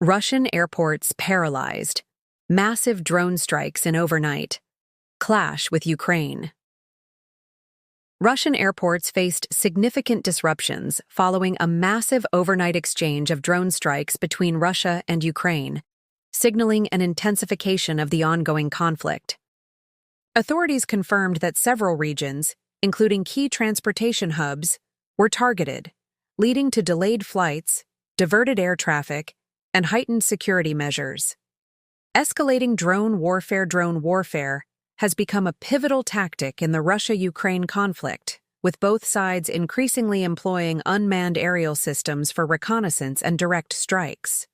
Russian airports paralyzed. Massive drone strikes in overnight. Clash with Ukraine. Russian airports faced significant disruptions following a massive overnight exchange of drone strikes between Russia and Ukraine, signaling an intensification of the ongoing conflict. Authorities confirmed that several regions, including key transportation hubs, were targeted, leading to delayed flights, diverted air traffic, and heightened security measures. Escalating drone warfare has become a pivotal tactic in the Russia-Ukraine conflict, with both sides increasingly employing unmanned aerial systems for reconnaissance and direct strikes.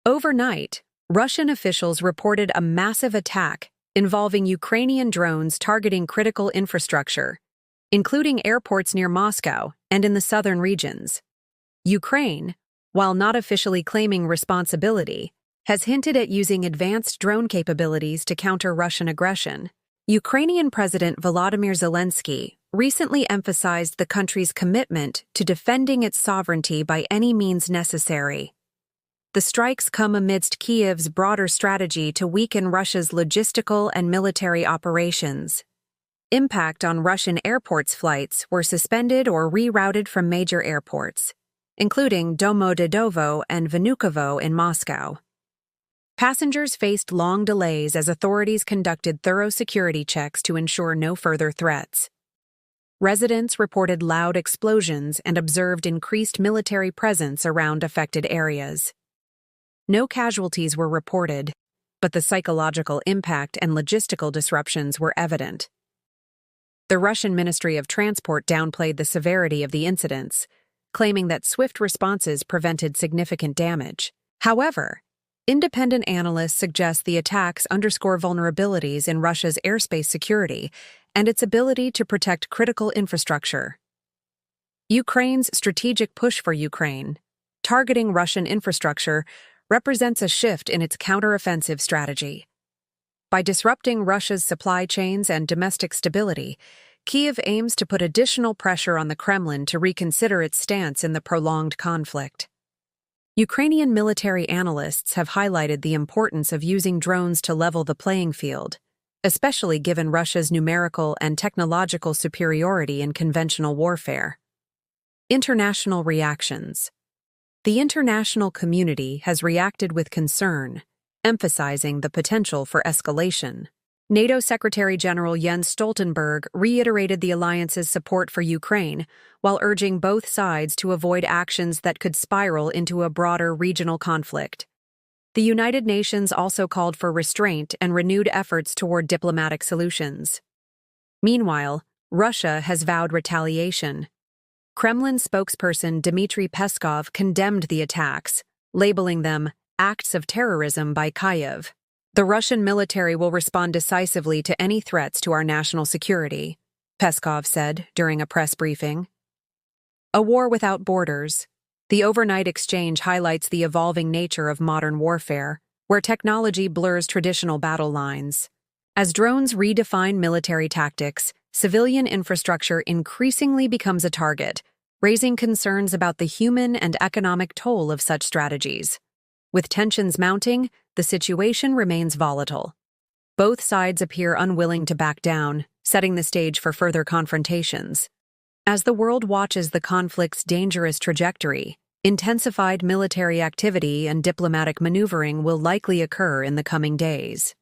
Overnight, Russian officials reported a massive attack involving Ukrainian drones targeting critical infrastructure, including airports near Moscow and in the southern regions. Ukraine, while not officially claiming responsibility, has hinted at using advanced drone capabilities to counter Russian aggression. Ukrainian President Volodymyr Zelensky recently emphasized the country's commitment to defending its sovereignty by any means necessary. The strikes come amidst Kyiv's broader strategy to weaken Russia's logistical and military operations. Impact on Russian airports' flights were suspended or rerouted from major airports, including Domodedovo and Vnukovo in Moscow. Passengers faced long delays as authorities conducted thorough security checks to ensure no further threats. Residents reported loud explosions and observed increased military presence around affected areas. No casualties were reported, but the psychological impact and logistical disruptions were evident. The Russian Ministry of Transport downplayed the severity of the incidents, claiming that swift responses prevented significant damage. However, independent analysts suggest the attacks underscore vulnerabilities in Russia's airspace security and its ability to protect critical infrastructure. Ukraine's strategic push for Ukraine, targeting Russian infrastructure, represents a shift in its counteroffensive strategy. By disrupting Russia's supply chains and domestic stability, Kyiv aims to put additional pressure on the Kremlin to reconsider its stance in the prolonged conflict. Ukrainian military analysts have highlighted the importance of using drones to level the playing field, especially given Russia's numerical and technological superiority in conventional warfare. International reactions. The international community has reacted with concern, emphasizing the potential for escalation. NATO Secretary-General Jens Stoltenberg reiterated the alliance's support for Ukraine, while urging both sides to avoid actions that could spiral into a broader regional conflict. The United Nations also called for restraint and renewed efforts toward diplomatic solutions. Meanwhile, Russia has vowed retaliation. Kremlin spokesperson Dmitry Peskov condemned the attacks, labeling them acts of terrorism by Kyiv. The Russian military will respond decisively to any threats to our national security, Peskov said during a press briefing. A war without borders. The overnight exchange highlights the evolving nature of modern warfare, where technology blurs traditional battle lines. As drones redefine military tactics, civilian infrastructure increasingly becomes a target, raising concerns about the human and economic toll of such strategies. With tensions mounting, the situation remains volatile. Both sides appear unwilling to back down, setting the stage for further confrontations. As the world watches the conflict's dangerous trajectory, intensified military activity and diplomatic maneuvering will likely occur in the coming days.